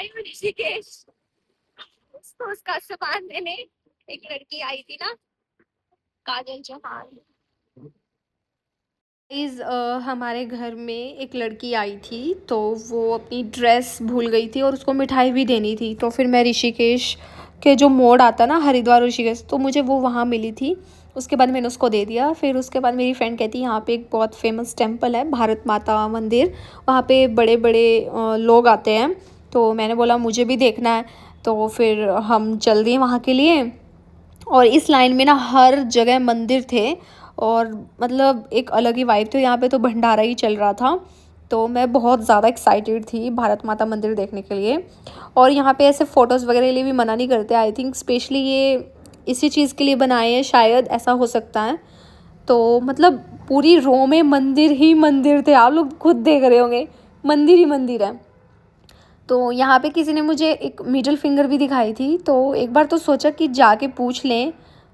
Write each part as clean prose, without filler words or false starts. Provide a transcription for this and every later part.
आई हूँ ऋषिकेश। उसको उसका सामान देने एक लड़की आई थी ना, काजल चौहान। गाइस हमारे घर में एक लड़की आई थी, तो वो अपनी ड्रेस भूल गई थी और उसको मिठाई भी देनी थी। तो फिर मैं ऋषिकेश के जो मोड़ आता ना, हरिद्वार ऋषिकेश, तो मुझे वो वहाँ मिली थी। उसके बाद मैंने उसको दे दिया। फिर उसके बाद मेरी फ्रेंड कहती यहाँ पे एक बहुत फेमस टेम्पल है, भारत माता मंदिर, वहाँ पे बड़े बड़े लोग आते हैं। तो मैंने बोला मुझे भी देखना है। तो फिर हम चल दिए वहाँ के लिए। और इस लाइन में ना हर जगह मंदिर थे, और मतलब एक अलग ही वाइब थी। यहाँ पे तो भंडारा ही चल रहा था। तो मैं बहुत ज़्यादा एक्साइटेड थी भारत माता मंदिर देखने के लिए। और यहाँ पे ऐसे फ़ोटोज़ वगैरह के लिए भी मना नहीं करते। आई थिंक स्पेशली ये इसी चीज़ के लिए बनाए हैं, शायद ऐसा हो सकता है। तो मतलब पूरी रो में मंदिर ही मंदिर थे, आप लोग खुद देख रहे होंगे, मंदिर ही मंदिर है। तो यहाँ पे किसी ने मुझे एक मिडिल फिंगर भी दिखाई थी। तो एक बार तो सोचा कि जाके पूछ लें।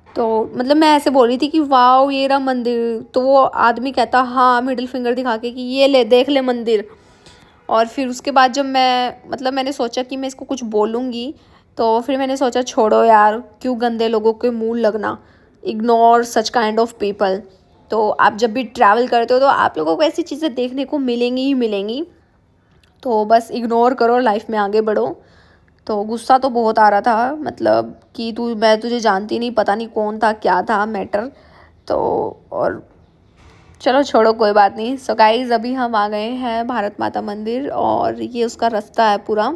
तो मतलब मैं ऐसे बोल रही थी कि वाओ ये रहा मंदिर, तो वो आदमी कहता हाँ मिडिल फिंगर दिखा के कि ये ले देख ले मंदिर। और फिर उसके बाद जब मैंने सोचा कि मैं इसको कुछ बोलूँगी, तो फिर मैंने सोचा छोड़ो यार, क्यों गंदे लोगों के मुँह लगना, ignore such kind of people. तो आप जब भी ट्रैवल करते हो तो आप लोगों को ऐसी चीज़ें देखने को मिलेंगी ही मिलेंगी। तो बस इग्नोर करो, लाइफ में आगे बढ़ो। तो गुस्सा तो बहुत आ रहा था, मतलब कि मैं तुझे जानती नहीं, पता नहीं कौन था क्या था मैटर। तो और चलो छोड़ो, कोई बात नहीं। सो गाइज अभी हम आ गए हैं भारत माता मंदिर, और ये उसका रास्ता है पूरा।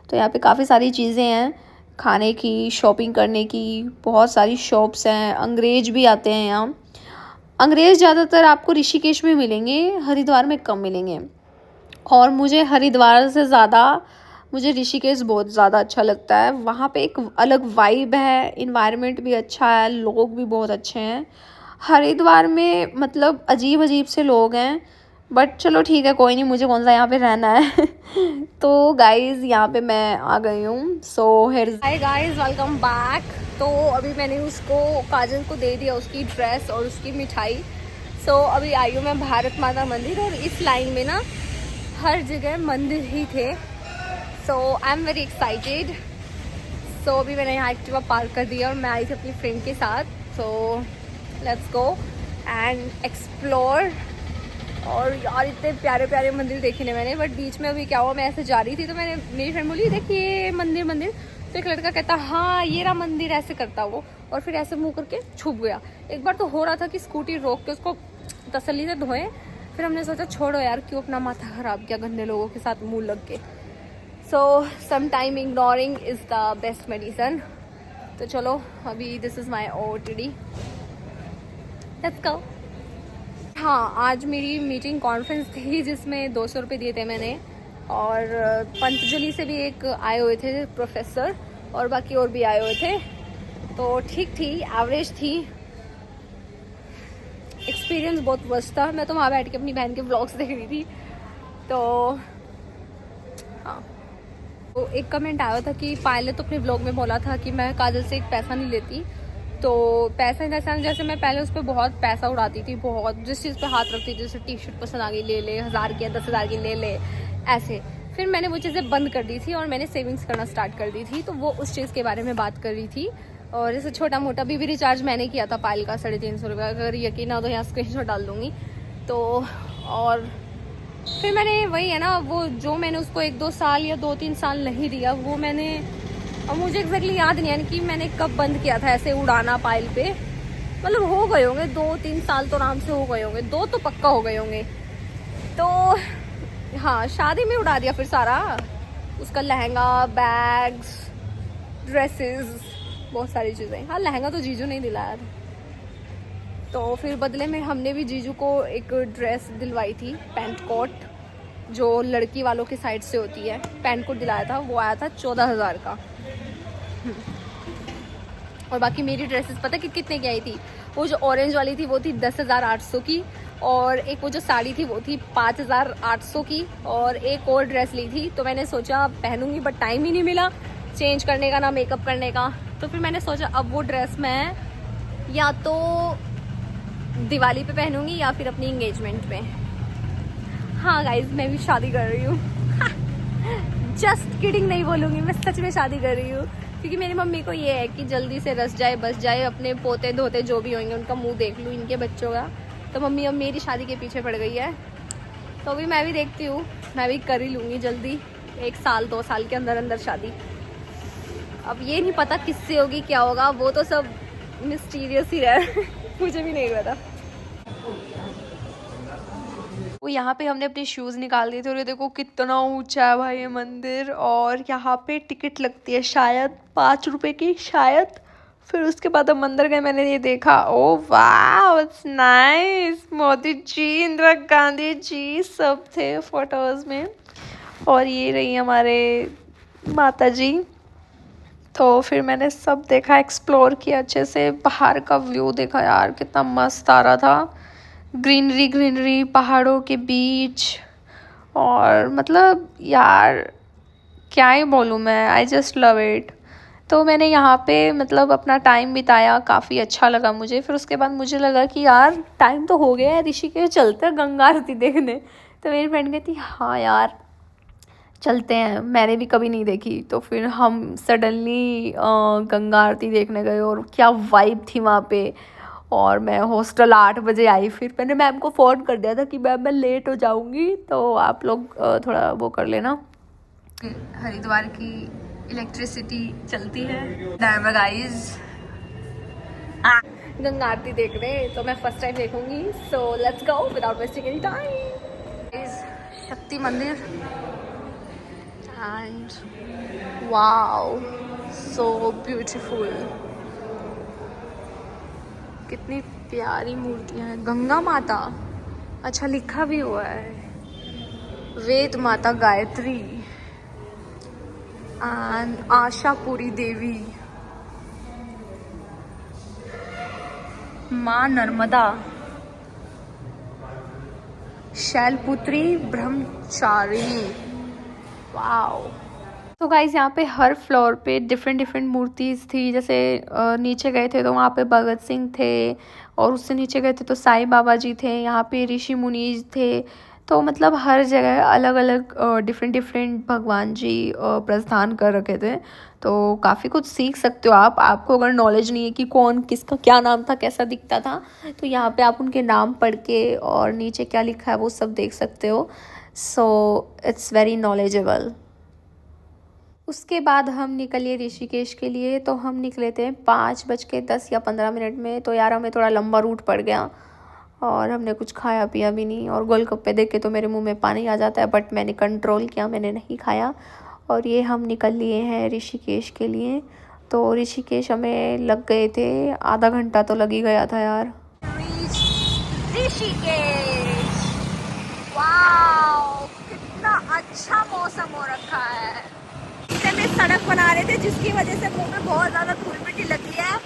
तो यहाँ पे काफ़ी सारी चीज़ें हैं खाने की, शॉपिंग करने की, बहुत सारी शॉप्स हैं। अंग्रेज भी आते हैं यहाँ। अंग्रेज़ ज़्यादातर आपको ऋषिकेश में मिलेंगे, हरिद्वार में कम मिलेंगे। और मुझे हरिद्वार से ज़्यादा मुझे ऋषिकेश बहुत ज़्यादा अच्छा लगता है। वहाँ पे एक अलग वाइब है, इन्वायरमेंट भी अच्छा है, लोग भी बहुत अच्छे हैं। हरिद्वार में मतलब अजीब अजीब से लोग हैं, बट चलो ठीक है, कोई नहीं, मुझे कौन सा यहाँ पे रहना है। तो गाइज़ यहाँ पे मैं आ गई हूँ। So here hi guys, welcome back. तो अभी मैंने उसको, काजल को दे दिया उसकी ड्रेस और उसकी मिठाई। सो अभी आई हूँ मैं भारत माता मंदिर, और इस लाइन में ना हर जगह मंदिर ही थे। सो आई एम वेरी एक्साइटेड। सो अभी मैंने यहाँ एक्टिवा पार्क कर दिया और मैं आई थी अपनी फ्रेंड के साथ। So let's go and explore. और यार इतने प्यारे प्यारे मंदिर देखे ने मैंने, बट बीच में अभी क्या हुआ, मैं ऐसे जा रही थी तो मेरी फ्रेंड बोली देखिए मंदिर मंदिर। तो एक लड़का कहता हाँ ये रहा मंदिर, ऐसे करता वो, और फिर ऐसे मुँह करके छुप गया। एक बार तो हो रहा था कि स्कूटी रोक के उसको तसल्ली से धोएं, फिर हमने सोचा छोड़ो यार, क्यों अपना माथा ख़राब किया गंदे लोगों के साथ मुंह लग के। So some time ignoring is the best medicine. तो चलो अभी this is my OOTD, let's go. हाँ, आज मेरी मीटिंग कॉन्फ्रेंस थी जिसमें 200 रुपये दिए थे मैंने, और पंतजलि से भी एक आए हुए थे प्रोफेसर, और बाकी और भी आए हुए थे। तो ठीक थी, एवरेज थी। एक्सपीरियंस बहुत मस्त था। मैं तो वहाँ बैठ के अपनी बहन के व्लॉग्स देख रही थी। तो हाँ, तो एक कमेंट आया था कि पायल ने तो अपने व्लॉग में बोला था कि मैं काजल से एक पैसा नहीं लेती। तो पैसा जैसे मैं पहले उस पर बहुत पैसा उड़ाती थी, बहुत जिस चीज़ पे हाथ रखती थी, जैसे टी शर्ट पसंद आ गई ले ले, 1000 की 10,000 की ले ले, ऐसे। फिर मैंने वो चीज़ें बंद कर दी थी और मैंने सेविंग्स करना स्टार्ट कर दी थी। तो वो उस चीज़ के बारे में बात कर रही थी। और जैसे छोटा मोटा भी रिचार्ज मैंने किया था पायल का 350 रुपये, अगर यकीन ना तो यहाँ स्क्रीनशॉट डाल दूँगी। तो और फिर मैंने वही है ना, वो जो मैंने उसको 1-2 साल या 2-3 साल नहीं दिया, वो मैंने, और मुझे एग्जैक्टली याद नहीं है कि मैंने कब बंद किया था ऐसे उड़ाना पायल पे। मतलब हो गए होंगे 2-3 साल तो आराम से हो गए होंगे, 2 तो पक्का हो गए होंगे। तो हाँ, शादी में उड़ा दिया फिर सारा, उसका लहंगा, बैग्स, ड्रेसेस, बहुत सारी चीज़ें। हाँ, लहंगा तो जीजू नहीं दिलाया था। तो फिर बदले में हमने भी जीजू को एक ड्रेस दिलवाई थी, पैंट कोट, जो लड़की वालों की साइड से होती है, पैंट कोट दिलाया था। वो आया था 14,000 का। और बाकी मेरी ड्रेसेस पता कि कितने की आई थी? वो जो ऑरेंज वाली थी वो थी 10,800 की, और एक वो जो साड़ी थी वो थी 5,800 की, और एक और ड्रेस ली थी। तो मैंने सोचा पहनूंगी, बट टाइम ही नहीं मिला चेंज करने का, ना मेकअप करने का। तो फिर मैंने सोचा अब वो ड्रेस मैं या तो दिवाली पे पहनूंगी या फिर अपनी एंगेजमेंट में। हाँ गाइज, मैं भी शादी कर रही हूँ। जस्ट किडिंग नहीं बोलूँगी, मैं सच में शादी कर रही हूँ। क्योंकि मेरी मम्मी को ये है कि जल्दी से रस जाए बस जाए, अपने पोते धोते जो भी होंगे उनका मुंह देख लूँ, इनके बच्चों का। तो मम्मी अब मेरी शादी के पीछे पड़ गई है। तो अभी मैं भी देखती हूँ, मैं भी कर ही लूँगी जल्दी, 1 साल 2 साल के अंदर अंदर शादी। अब ये नहीं पता किससे होगी क्या होगा, वो तो सब मिस्टीरियस ही रहा मुझे भी नहीं पता। वो यहाँ पे हमने अपने शूज़ निकाल दिए थे और ये देखो कितना ऊंचा है भाई ये मंदिर। और यहाँ पे टिकट लगती है शायद 5 रुपए की शायद। फिर उसके बाद हम अंदर गए, मैंने ये देखा, ओ वाह इट्स नाइस, मोदी जी इंदिरा गांधी जी सब थे फोटोज़ में। और ये रही हमारे माता जी। तो फिर मैंने सब देखा, एक्सप्लोर किया अच्छे से, बाहर का व्यू देखा यार कितना मस्त आ रहा था, ग्रीनरी ग्रीनरी पहाड़ों के बीच। और मतलब यार क्या ही बोलूँ मैं, आई जस्ट लव इट। तो मैंने यहाँ पे मतलब अपना टाइम बिताया, काफ़ी अच्छा लगा मुझे। फिर उसके बाद मुझे लगा कि यार टाइम तो हो गया है, ऋषिकेश चलते हैं गंगा आरती देखने। तो मेरी फ्रेंड कहती हाँ यार चलते हैं, मैंने भी कभी नहीं देखी। तो फिर हम सडनली गंगा आरती देखने गए और क्या वाइब थी वहाँ पे। और मैं हॉस्टल 8 बजे आई, फिर मैंने मैम को फ़ोन कर दिया था कि मैम मैं लेट हो जाऊँगी, तो आप लोग थोड़ा वो कर लेना। हरिद्वार की इलेक्ट्रिसिटी चलती है ड्राइवर गाइज गंगा आरती देख रहे हैं, तो मैं फर्स्ट टाइम देखूंगी। So let's go without wasting any time. शक्ति मंदिर एंड वाओ सो ब्यूटीफुल, कितनी प्यारी मूर्तियाँ हैं। गंगा माता, अच्छा लिखा भी हुआ है, वेद माता गायत्री एंड आशापुरी देवी, माँ नर्मदा, शैलपुत्री ब्रह्मचारिणी। वाओ। तो गाइस यहाँ पे हर फ्लोर पे डिफरेंट डिफरेंट मूर्तिज थी। जैसे नीचे गए थे तो वहाँ पे भगत सिंह थे, और उससे नीचे गए थे तो साईं बाबा जी थे, यहाँ पे ऋषि मुनीज थे। तो मतलब हर जगह अलग अलग डिफरेंट डिफरेंट भगवान जी प्रस्थान कर रखे थे। तो काफ़ी कुछ सीख सकते हो आप। आपको अगर नॉलेज नहीं है कि कौन किसका क्या नाम था, कैसा दिखता था, तो यहाँ पे आप उनके नाम पढ़ के और नीचे क्या लिखा है वो सब देख सकते हो। So it's very knowledgeable. उसके बाद हम निकले ऋषिकेश के लिए। तो हम निकले थे 5:10 या 15 में। तो यार हमें थोड़ा लंबा रूट पड़ गया और हमने कुछ खाया पिया भी नहीं। और गोलगप्पे देख के तो मेरे मुंह में पानी आ जाता है, बट मैंने कंट्रोल किया, मैंने नहीं खाया। और ये हम निकल लिए हैं ऋषिकेश के लिए। तो ऋषिकेश हमें लग गए थे आधा घंटा, तो लग ही गया था यार। ऋषिकेश, वाओ कितना अच्छा मौसम हो रखा है। में सड़क बना रहे थे जिसकी वजह से मुंह में बहुत ज़्यादा धूल मिट्टी लगी है।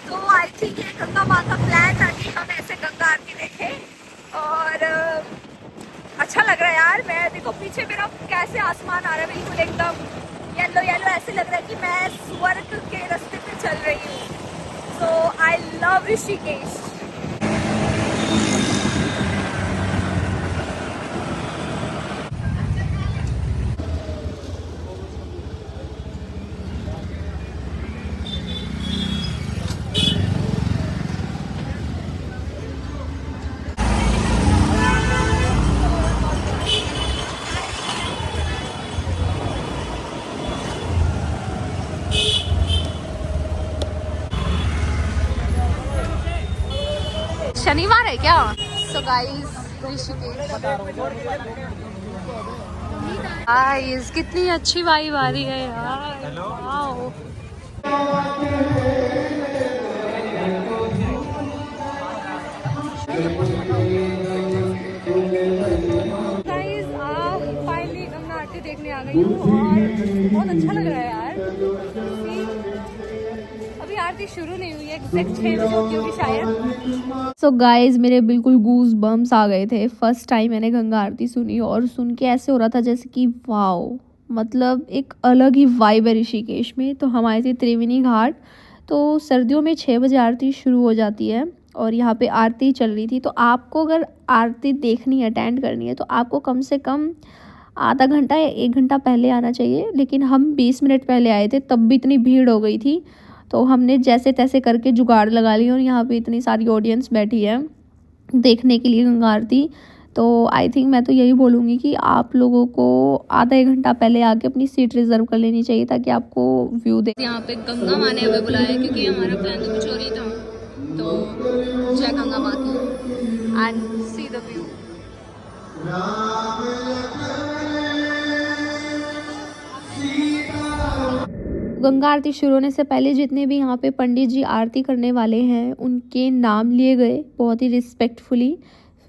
तो आई थिंक ये गंगा माँ का प्लान था कि हम ऐसे गंगा आरती देखें। और अच्छा लग रहा है यार। मैं देखो पीछे मेरा कैसे आसमान आ रहा है, बिल्कुल एकदम येलो येलो, ऐसे लग रहा है कि मैं स्वर्ग के रास्ते पे चल रही हूँ। सो आई लव ऋषिकेश। शनिवार है क्या? सो गाइस गाइस कितनी अच्छी वाइब आ रही है यार। वाओ। गाइस फाइनली गंगा आरती देखने आ गई हूँ और बहुत अच्छा लग रहा है यार। अभी आरती शुरू नहीं हुई है, एग्जैक्ट 6 बजे होती होगी शायद। सो गाइज मेरे बिल्कुल गूज बम्स आ गए थे। फर्स्ट टाइम मैंने गंगा आरती सुनी और सुन के ऐसे हो रहा था जैसे कि वाओ, मतलब एक अलग ही वाइब है ऋषिकेश में। तो हम आए थे त्रिवेणी घाट। तो सर्दियों में 6 बजे आरती शुरू हो जाती है और यहाँ पे आरती चल रही थी। तो आपको अगर आरती देखनी है, अटेंड करनी है, तो आपको कम से कम आधा घंटा या 1 घंटा पहले आना चाहिए, लेकिन हम 20 मिनट पहले आए थे, तब भी इतनी भीड़ हो गई थी। तो हमने जैसे तैसे करके जुगाड़ लगा लिया और यहाँ पे इतनी सारी ऑडियंस बैठी है देखने के लिए गंगा आरती। तो आई थिंक मैं तो यही बोलूँगी कि आप लोगों को आधा 1 घंटा पहले आके अपनी सीट रिज़र्व कर लेनी चाहिए ताकि आपको व्यू दे। यहाँ पे गंगा माँ ने हमें बुलाया क्योंकि हमारा प्लान तो कुछ और ही था। तो जय गंगा माँ की and see the view. Ganga aarti शुरू होने से पहले जितने भी यहाँ पे पंडित जी आरती करने वाले हैं उनके नाम लिए गए बहुत ही रिस्पेक्टफुली।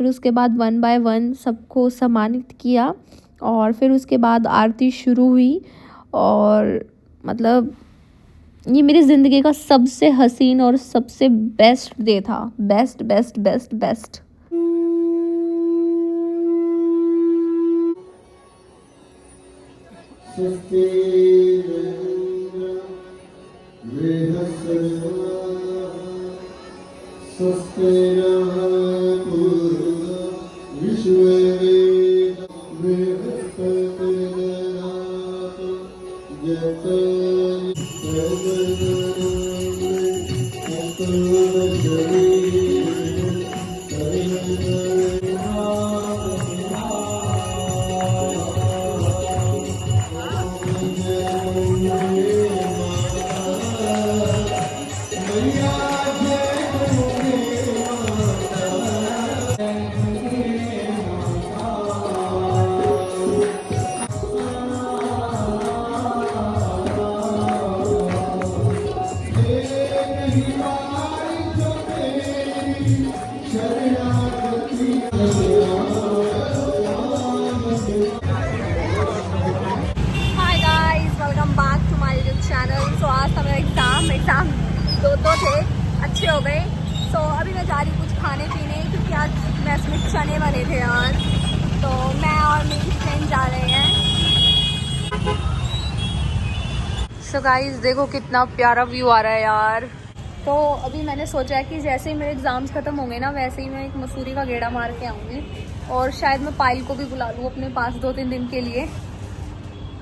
फिर उसके बाद 1 बाय 1 सबको सम्मानित किया और फिर उसके बाद आरती शुरू हुई। और मतलब ये मेरी ज़िंदगी का सबसे हसीन और सबसे बेस्ट डे था। Best best best best. Hi guys, welcome back to my YouTube channel. So आज था मेरा एग्ज़ाम दो थे, अच्छे हो गए। सो अभी मैं जा रही हूँ कुछ खाने पीने क्योंकि आज मैस में चने बने थे यार। तो मैं और मेरी फ्रेंड जा रहे हैं। सो गाइस देखो कितना प्यारा व्यू आ रहा है यार। तो अभी मैंने सोचा है कि जैसे ही मेरे एग्ज़ाम्स ख़त्म होंगे ना वैसे ही मैं एक मसूरी का गेड़ा मार के आऊँगी और शायद मैं पायल को भी बुला लूँ अपने पास 2-3 दिन के लिए।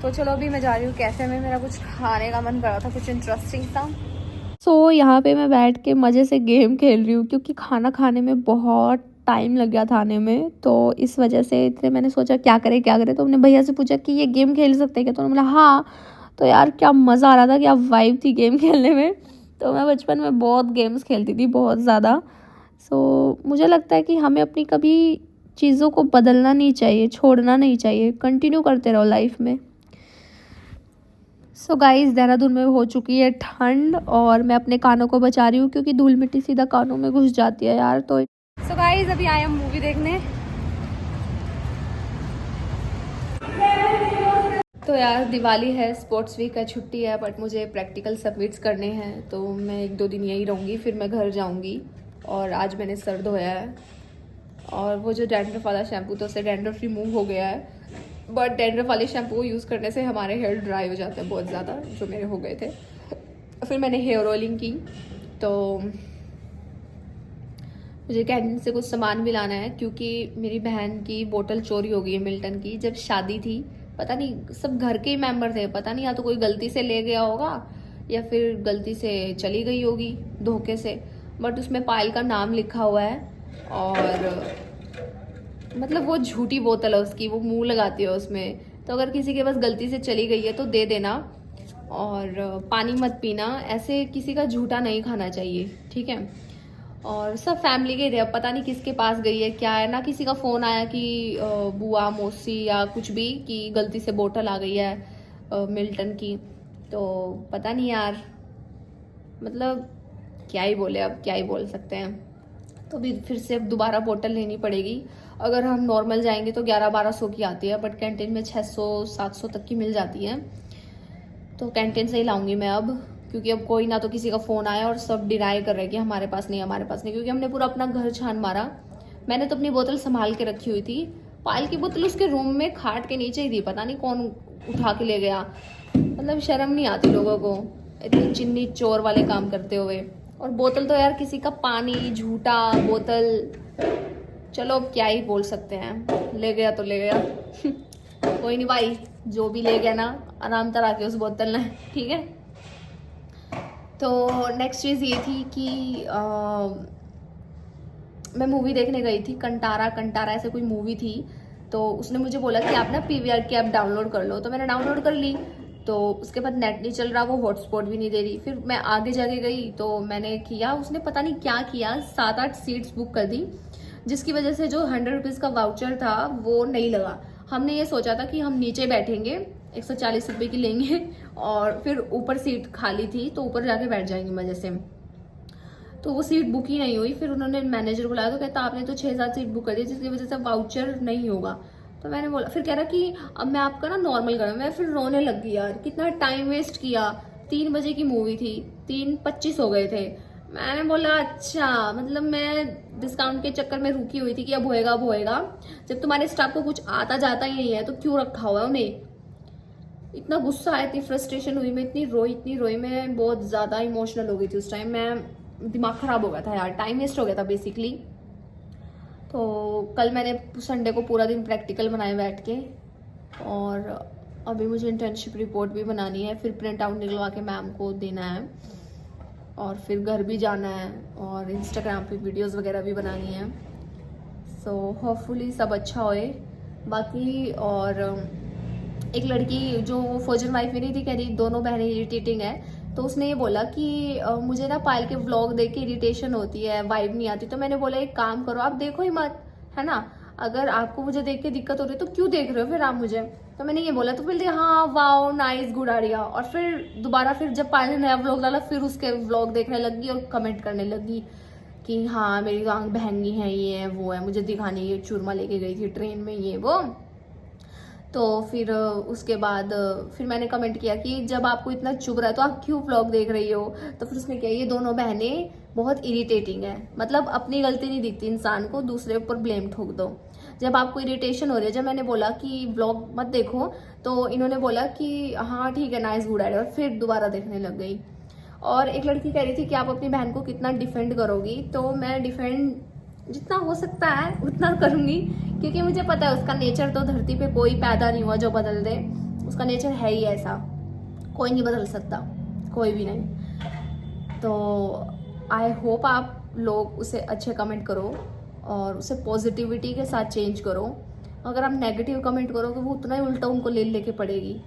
तो चलो अभी मैं जा रही हूँ कैफ़े में, मेरा कुछ खाने का मन कर रहा था, कुछ इंटरेस्टिंग सा। सो यहाँ पे मैं बैठ के मज़े से गेम खेल रही हूँ क्योंकि खाना खाने में बहुत टाइम लग गया था आने में। तो इस वजह से इतने मैंने सोचा क्या करें क्या करें। तो हमने भैया से पूछा कि ये गेम खेल सकते हैं क्या, तो उन्होंने बोला हाँ। तो यार क्या मज़ा आ रहा था, क्या वाइब थी गेम खेलने में। तो मैं बचपन में बहुत गेम्स खेलती थी, बहुत ज़्यादा। सो मुझे लगता है कि हमें अपनी कभी चीज़ों को बदलना नहीं चाहिए, छोड़ना नहीं चाहिए, कंटिन्यू करते रहो लाइफ में। सो गाइस देहरादून में हो चुकी है ठंड और मैं अपने कानों को बचा रही हूँ क्योंकि धूल मिट्टी सीधा कानों में घुस जाती है यार। तो सो गाइस अभी आए हम मूवी देखने। तो यार दिवाली है, स्पोर्ट्स वीक है, छुट्टी है, बट मुझे प्रैक्टिकल सबमिट्स करने हैं तो मैं 1-2 दिन यहीं रहूँगी, फिर मैं घर जाऊँगी। और आज मैंने सर धोया है और वो जो डैंड्रफ वाला शैम्पू तो उससे डैंड्रफ रिमूव हो गया है। बट डैंड्रफ वाले शैम्पू को यूज़ करने से हमारे हेयर ड्राई हो जाते हैं बहुत ज़्यादा, जो मेरे हो गए थे। फिर मैंने हेयर ऑयलिंग की। तो मुझे कैंटीन से कुछ सामान भी लाना है क्योंकि मेरी बहन की बोतल चोरी हो गई है मिल्टन की। जब शादी थी पता नहीं, सब घर के ही मेंबर थे, पता नहीं या तो कोई गलती से ले गया होगा या फिर गलती से चली गई होगी धोखे से। बट उसमें पायल का नाम लिखा हुआ है और मतलब वो झूठी बोतल है उसकी, वो मुंह लगाती है उसमें। तो अगर किसी के पास गलती से चली गई है तो दे देना और पानी मत पीना, ऐसे किसी का झूठा नहीं खाना चाहिए, ठीक है। और सब फैमिली के थे, अब पता नहीं किसके पास गई है क्या है ना, किसी का फ़ोन आया कि बुआ मौसी या कुछ भी कि गलती से बोतल आ गई है मिल्टन की। तो पता नहीं यार, मतलब क्या ही बोले, अब क्या ही बोल सकते हैं। तो भी फिर से अब दोबारा बोतल लेनी पड़ेगी। अगर हम नॉर्मल जाएंगे तो 1100-1200 की आती है, बट कैंटीन में 600-700 तक की मिल जाती है। तो कैंटीन से ही लाऊंगी मैं अब, क्योंकि अब कोई ना तो किसी का फ़ोन आया और सब डिनाई कर रहे हैं कि हमारे पास नहीं, हमारे पास नहीं, क्योंकि हमने पूरा अपना घर छान मारा। मैंने तो अपनी बोतल संभाल के रखी हुई थी, पायल की बोतल उसके रूम में खाट के नीचे ही थी, पता नहीं कौन उठा के ले गया। मतलब शर्म नहीं आती लोगों को इतनी चिन्नी चोर वाले काम करते हुए। और बोतल तो यार किसी का पानी, झूठा बोतल, चलो अब क्या ही बोल सकते हैं, ले गया तो ले गया। कोई नहीं भाई, जो भी ले गया ना आराम तरह के उस बोतल ने, ठीक है। तो नेक्स्ट चीज़ ये थी कि मैं मूवी देखने गई थी, कंटारा कंटारा ऐसे कोई मूवी थी। तो उसने मुझे बोला कि आप ना पीवीआर की ऐप डाउनलोड कर लो, तो मैंने डाउनलोड कर ली। तो उसके बाद नेट नहीं चल रहा, वो हॉटस्पॉट भी नहीं दे रही। फिर मैं आगे जाके गई तो मैंने किया, उसने पता नहीं क्या किया, 7-8 सीट्स बुक कर दी, जिसकी वजह से जो 100 रुपीज़ का वाउचर था वो नहीं लगा। हमने ये सोचा था कि हम नीचे बैठेंगे, 140 रुपये की लेंगे और फिर ऊपर सीट खाली थी तो ऊपर जाके बैठ जाएंगे मजे से। तो वो सीट बुक ही नहीं हुई। फिर उन्होंने मैनेजर बुलाया तो कहता आपने तो 6-7 सीट बुक कर दी, जिसकी वजह से वाउचर नहीं होगा। तो मैंने बोला, फिर कह रहा कि अब मैं आपका ना नॉर्मल करूँ। मैं फिर रोने लग गई, यार कितना टाइम वेस्ट किया। 3 बजे की मूवी थी, 3:25 हो गए थे। मैंने बोला अच्छा, मतलब मैं डिस्काउंट के चक्कर में रुकी हुई थी कि अब होएगा अब होएगा। जब तुम्हारे स्टाफ को कुछ आता जाता ही नहीं है तो क्यों रखा हुआ है उन्हें। इतना गुस्सा आया, इतनी फ्रस्ट्रेशन हुई, मैं इतनी रोई, मैं बहुत ज़्यादा इमोशनल हो गई थी उस टाइम। मैं दिमाग ख़राब हो गया था यार, टाइम वेस्ट हो गया था बेसिकली। तो कल मैंने संडे को पूरा दिन प्रैक्टिकल बनाए बैठ के, और अभी मुझे इंटर्नशिप रिपोर्ट भी बनानी है, फिर प्रिंट आउट निकलवा के मैम को देना है, और फिर घर भी जाना है, और इंस्टाग्राम पे वीडियोस वगैरह भी बनानी है। सो होपफुली सब अच्छा होए। बाकी और एक लड़की जो फौजन वाइफ में नहीं थी, कह रही दोनों बहनें इरिटेटिंग है। तो उसने ये बोला कि मुझे ना पायल के व्लॉग देख के इरिटेशन होती है, वाइब नहीं आती। तो मैंने बोला एक काम करो, आप देखो ही मत, है ना। अगर आपको मुझे देख के दिक्कत हो रही है तो क्यों देख रहे हो फिर आप मुझे। तो मैंने ये बोला, तो फिर हाँ वाओ नाइस गुड आइडिया। और फिर दोबारा फिर जब पायल ने नया व्लॉग डाला, फिर उसके व्लॉग देखने लगी और कमेंट करने लगी कि हाँ मेरी तो आंख बहनी है, ये है वो है, मुझे दिखाने ये चूरमा लेके गई थी ट्रेन में, ये वो। तो फिर उसके बाद फिर मैंने कमेंट किया कि जब आपको इतना चुभ रहा है तो आप क्यों व्लॉग देख रही हो। तो फिर उसने किया, ये दोनों बहनें बहुत इरिटेटिंग है, मतलब अपनी गलती नहीं दिखती इंसान को, दूसरे ऊपर ब्लेम ठोक दो जब आपको इरिटेशन हो रही है। जब मैंने बोला कि व्लॉग मत देखो तो इन्होंने बोला कि हाँ ठीक है नाइस गुड आइडिया, और फिर दोबारा देखने लग गई। और एक लड़की कह रही थी कि आप अपनी बहन को कितना डिफेंड करोगी। तो मैं डिफेंड जितना हो सकता है उतना करूँगी, क्योंकि मुझे पता है उसका नेचर तो धरती पे कोई पैदा नहीं हुआ जो बदल दे। उसका नेचर है ही ऐसा, कोई नहीं बदल सकता, कोई भी नहीं। तो आई होप आप लोग उसे अच्छे कमेंट करो और उसे पॉजिटिविटी के साथ चेंज करो। अगर आप नेगेटिव कमेंट करोगे वो उतना ही उल्टा उनको ले लेके पड़ेगी।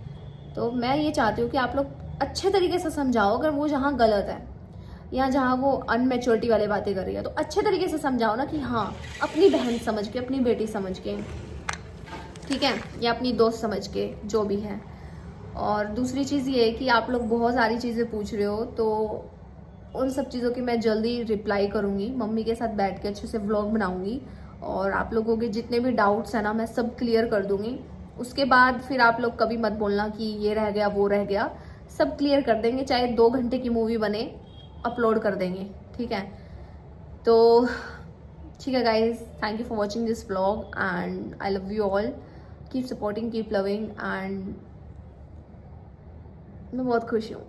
तो मैं ये चाहती हूँ कि आप लोग अच्छे तरीके से समझाओ, अगर वो जहाँ गलत है या जहाँ वो अनमेच्योरिटी वाली बातें कर रही है तो अच्छे तरीके से समझाओ ना, कि हाँ अपनी बहन समझ के, अपनी बेटी समझ के, ठीक है, या अपनी दोस्त समझ के, जो भी है। और दूसरी चीज़ ये है कि आप लोग बहुत सारी चीज़ें पूछ रहे हो, तो उन सब चीज़ों की मैं जल्दी रिप्लाई करूँगी, मम्मी के साथ बैठ के अच्छे से व्लॉग बनाऊँगी, और आप लोगों के जितने भी डाउट्स हैं ना मैं सब क्लियर कर दूँगी। उसके बाद फिर आप लोग कभी मत बोलना कि ये रह गया वो रह गया, सब क्लियर कर देंगे, चाहे 2 घंटे की मूवी बने अपलोड कर देंगे, ठीक है। तो ठीक है guys, thank you for watching this vlog and I love you all, keep supporting, keep loving, and मैं बहुत खुश हूँ।